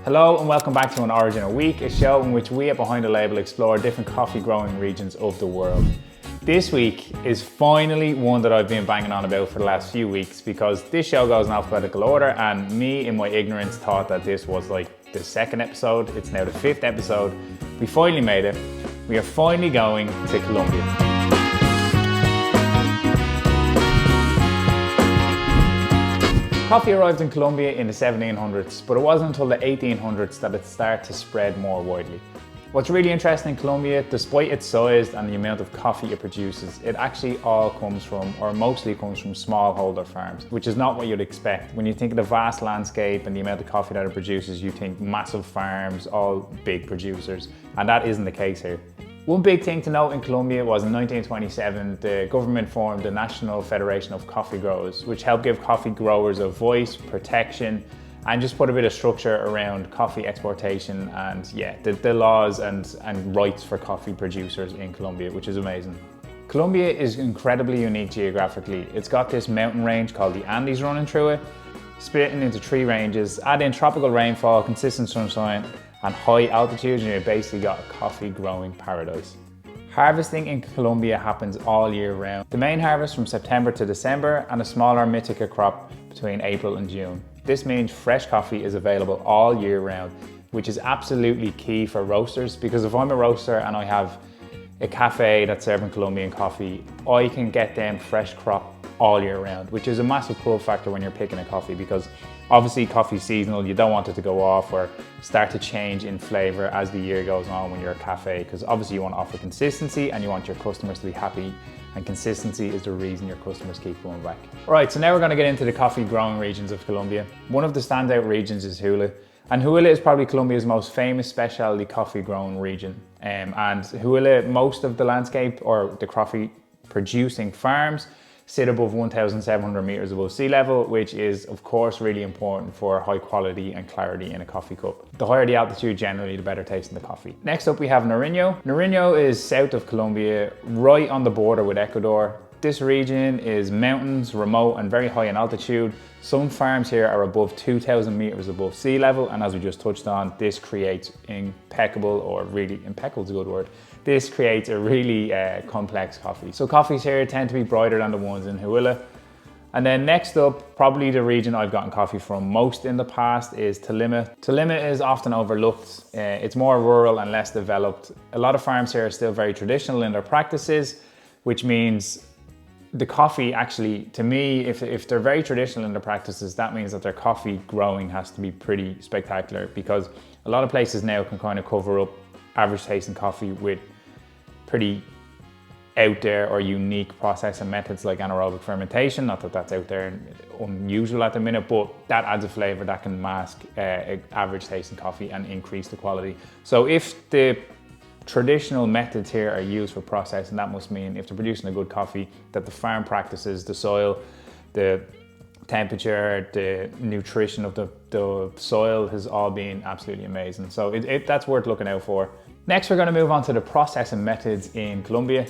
Hello and welcome back to an Origin a Week, a show in which we at Behind the Label explore different coffee growing regions of the world. This week is finally one that I've been banging on about for the last few weeks because this show goes in alphabetical order and me in my ignorance thought that this was like the second episode. It's now the fifth episode. We finally made it. We are finally going to Colombia. Coffee arrived in Colombia in the 1700s, but it wasn't until the 1800s that it started to spread more widely. What's really interesting in Colombia, despite its size and the amount of coffee it produces, it actually all comes from, or mostly comes from, smallholder farms, which is not what you'd expect. When you think of the vast landscape and the amount of coffee that it produces, you think massive farms, all big producers, and that isn't the case here. One big thing to note in Colombia was in 1927, the government formed the National Federation of Coffee Growers, which helped give coffee growers a voice, protection, and just put a bit of structure around coffee exportation and the laws and rights for coffee producers in Colombia, which is amazing. Colombia is incredibly unique geographically. It's got this mountain range called the Andes running through it, splitting into three ranges. Add in tropical rainfall, consistent sunshine, and high altitude, and you've basically got a coffee growing paradise. Harvesting in Colombia happens all year round. The main harvest from September to December and a smaller Mythica crop between April and June. This means fresh coffee is available all year round, which is absolutely key for roasters, because if I'm a roaster and I have a cafe that's serving Colombian coffee, I can get them fresh crop all year round, which is a massive pull factor when you're picking a coffee, because obviously coffee's seasonal, you don't want it to go off or start to change in flavour as the year goes on when you're a cafe, because obviously you want to offer consistency and you want your customers to be happy, and consistency is the reason your customers keep coming back. Alright, so now we're going to get into the coffee growing regions of Colombia. One of the standout regions is Huila, and Huila is probably Colombia's most famous specialty coffee growing region. And Huila, most of the landscape or the coffee producing farms sit above 1,700 meters above sea level, which is of course really important for high quality and clarity in a coffee cup. The higher the altitude, generally the better tasting the coffee. Next up we have Nariño. Nariño is south of Colombia, right on the border with Ecuador. This region is mountains, remote and very high in altitude. Some farms here are above 2,000 meters above sea level, and as we just touched on, this creates impeccable is a good word. This creates a really complex coffee. So coffees here tend to be brighter than the ones in Huila. And then next up, probably the region I've gotten coffee from most in the past is Tolima. Tolima is often overlooked. It's more rural and less developed. A lot of farms here are still very traditional in their practices, which means the coffee actually, to me, if they're very traditional in their practices, that means that their coffee growing has to be pretty spectacular, because a lot of places now can kind of cover up average tasting coffee with pretty out there or unique process and methods like anaerobic fermentation. Not that that's out there and unusual at the minute, but that adds a flavor that can mask average tasting coffee and increase the quality. So if the traditional methods here are used for processing, that must mean if they're producing a good coffee, that the farm practices, the soil, the temperature, the nutrition of the soil has all been absolutely amazing. So that's worth looking out for. Next, we're going to move on to the processing methods in Colombia.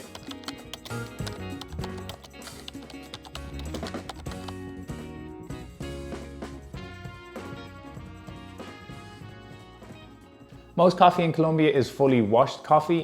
Most coffee in Colombia is fully washed coffee.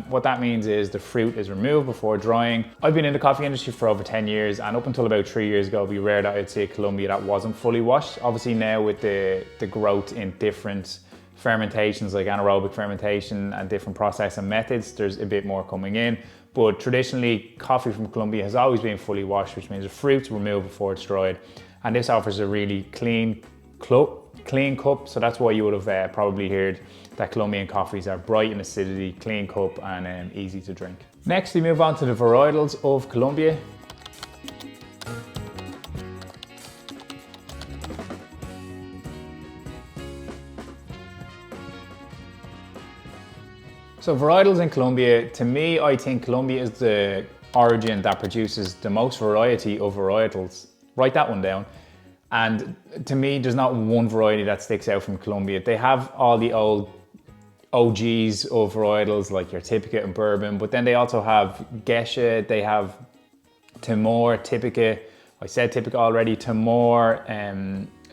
What that means is the fruit is removed before drying. I've been in the coffee industry for over 10 years, and up until about 3 years ago, it'd be rare that I'd see a Colombia that wasn't fully washed. Obviously now with the growth in different fermentations like anaerobic fermentation and different processing methods, there's a bit more coming in. But traditionally, coffee from Colombia has always been fully washed, which means the fruit's removed before it's dried. And this offers a really clean cup, so that's why you would have probably heard that Colombian coffees are bright in acidity, clean cup and easy to drink. Next we move on to the varietals of Colombia. So varietals in Colombia, to me, I think Colombia is the origin that produces the most variety of varietals. Write that one down. And to me, there's not one variety that sticks out from Colombia. They have all the old OGs of varietals like your Typica and Bourbon, but then they also have Gesha, they have Timor, Typica, I said Typica already, Timor,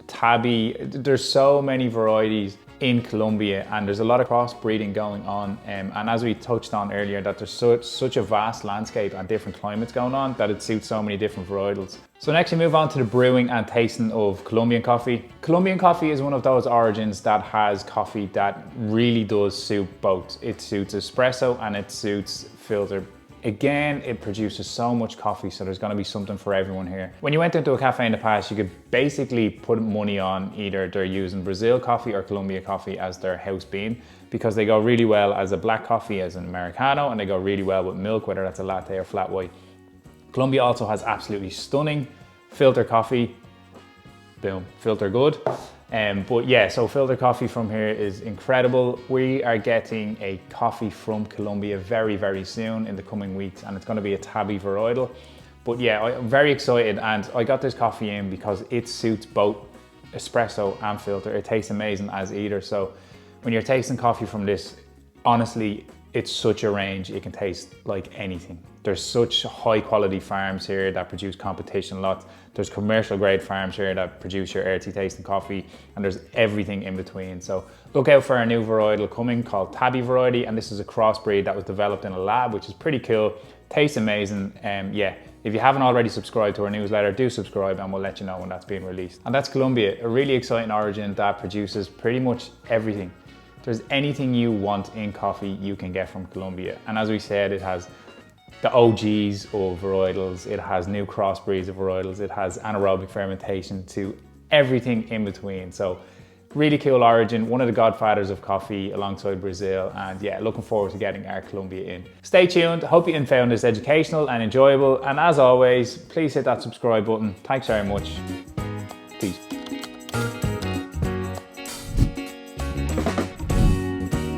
tabby. There's so many varieties in Colombia, and there's a lot of crossbreeding going on. And as we touched on earlier, that there's such a vast landscape and different climates going on that it suits so many different varietals. So next we move on to the brewing and tasting of Colombian coffee. Colombian coffee is one of those origins that has coffee that really does suit both. It suits espresso and it suits filter. Again, it produces so much coffee, so there's gonna be something for everyone here. When you went into a cafe in the past, you could basically put money on either they're using Brazil coffee or Colombia coffee as their house bean, because they go really well as a black coffee, as an Americano, and they go really well with milk, whether that's a latte or flat white. Colombia also has absolutely stunning filter coffee. Boom, filter good. But yeah, so filter coffee from here is incredible. We are getting a coffee from Colombia very, very soon in the coming weeks, and it's going to be a tabby varietal. But yeah, I'm very excited, and I got this coffee in because it suits both espresso and filter. It tastes amazing as either. So when you're tasting coffee from this, honestly, it's such a range. It can taste like anything. There's such high quality farms here that produce competition lots. There's commercial grade farms here that produce your earthy tasting coffee, and there's everything in between. So look out for our new varietal coming called Tabby variety, and this is a crossbreed that was developed in a lab, which is pretty cool. Tastes amazing. Yeah, if you haven't already subscribed to our newsletter, do subscribe and we'll let you know when that's being released. And that's Colombia, a really exciting origin that produces pretty much everything. If there's anything you want in coffee, you can get from Colombia. And as we said, it has the OGs of varietals, it has new crossbreeds of varietals, it has anaerobic fermentation to everything in between. So really cool origin, one of the godfathers of coffee alongside Brazil, and yeah, looking forward to getting our Colombia in. Stay tuned, hope you found this educational and enjoyable, and as always, please hit that subscribe button. Thanks very much.